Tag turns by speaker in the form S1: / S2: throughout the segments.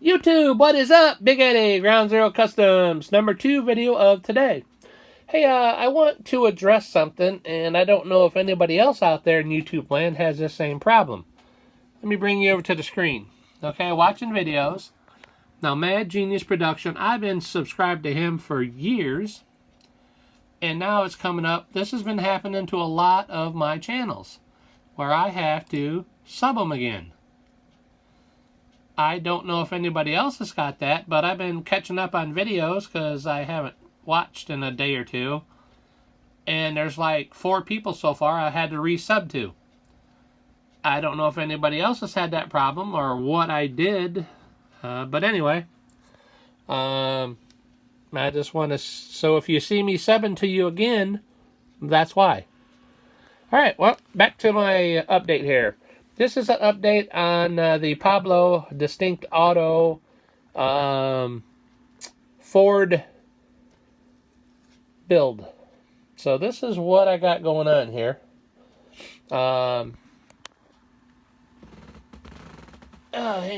S1: YouTube, what is up? Big Eddie, Ground Zero Customs, number 2 video of today. Hey, I want to address something, and I don't know if anybody else out there in YouTube land has this same problem. Let me bring you over to the screen. Okay, watching videos. Now, Mad Genius Production, I've been subscribed to him for years, and now it's coming up. This has been happening to a lot of my channels, where I have to sub them again. I don't know if anybody else has got that, but I've been catching up on videos because I haven't watched in a day or two. And there's like 4 people so far I had to resub to. I don't know if anybody else has had that problem or what I did. But anyway, I just want to... So if you see me subbing to you again, that's why. Alright, well, back to my update here. This is an update on the Pablo Distinct Auto Ford build. So this is what I got going on here. Hang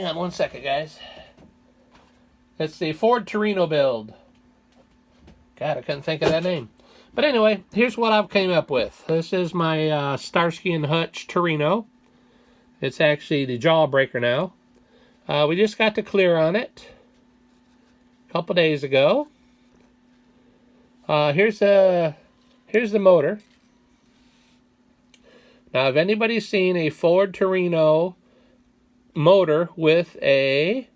S1: on one second, guys. It's the Ford Torino build. God, I couldn't think of that name. But anyway, here's what I've came up with. This is my Starsky and Hutch Torino. It's actually the jawbreaker now. We just got the clear on it a couple days ago. Here's the motor. Now, if anybody's seen a Ford Torino motor with a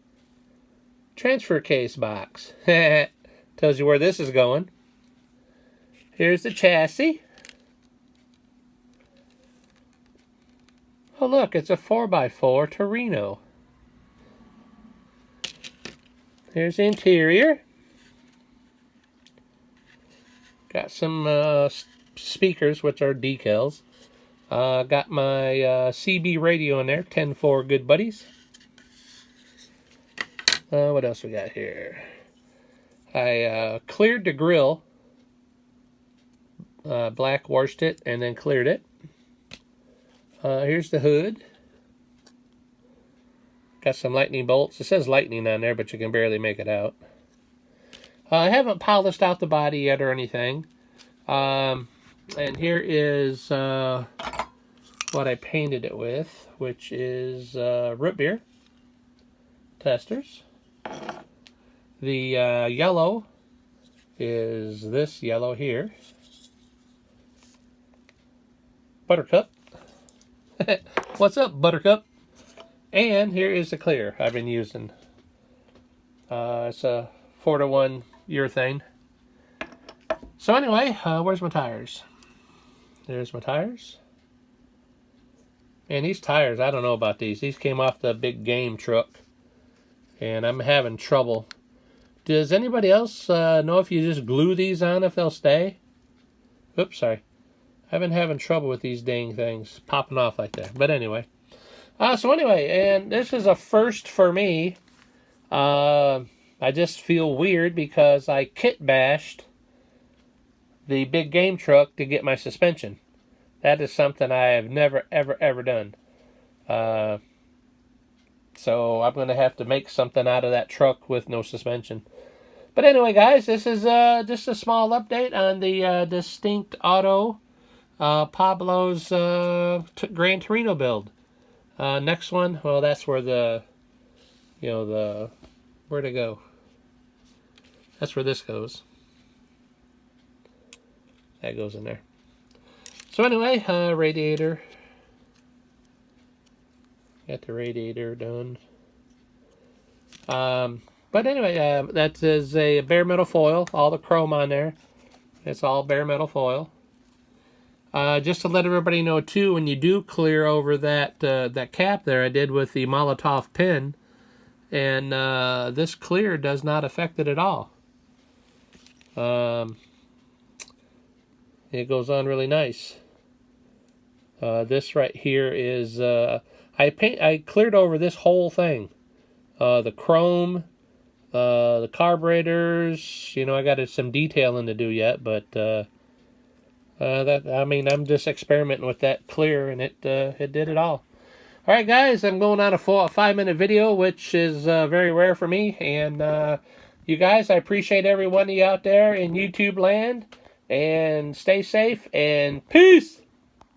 S1: transfer case box, tells you where this is going. Here's the chassis. Oh, look, it's a 4x4 Torino. Here's the interior. Got some speakers, which are decals. Got my CB radio in there, 10-4 Good Buddies. What else we got here? I cleared the grill, black washed it, and then cleared it. Here's the hood. Got some lightning bolts. It says lightning on there, but you can barely make it out. I haven't polished out the body yet or anything. And here is what I painted it with, which is root beer testers. The yellow is this yellow here. Buttercup. What's up, Buttercup? And here is the clear I've been using. It's a 4-to-1 urethane. So anyway, where's my tires? There's my tires. And these tires, I don't know about these. These came off the big game truck. And I'm having trouble. Does anybody else know if you just glue these on if they'll stay? Oops, sorry. I've been having trouble with these dang things popping off like that. But anyway. So anyway, and this is a first for me. I just feel weird because I kit bashed the big game truck to get my suspension. That is something I have never, ever done. So I'm going to have to make something out of that truck with no suspension. But anyway, guys, this is just a small update on the Distinct Auto Pablo's Gran Torino build. Next one, well, that's where the, where'd it go? That's where this goes. That goes in there. So anyway, radiator. Got the radiator done. But anyway, that is a bare metal foil. All the chrome on there. It's all bare metal foil. Just to let everybody know too, when you do clear over that that cap there, I did with the Molotov pen, and this clear does not affect it at all. It goes on really nice. This right here is I cleared over this whole thing, the chrome, the carburetors. I got some detailing to do yet, but. I'm just experimenting with that clear, and it did it all. Alright guys, I'm going on a 5-minute video, which is very rare for me. And you guys, I appreciate every one of you out there in YouTube land. And stay safe, and peace!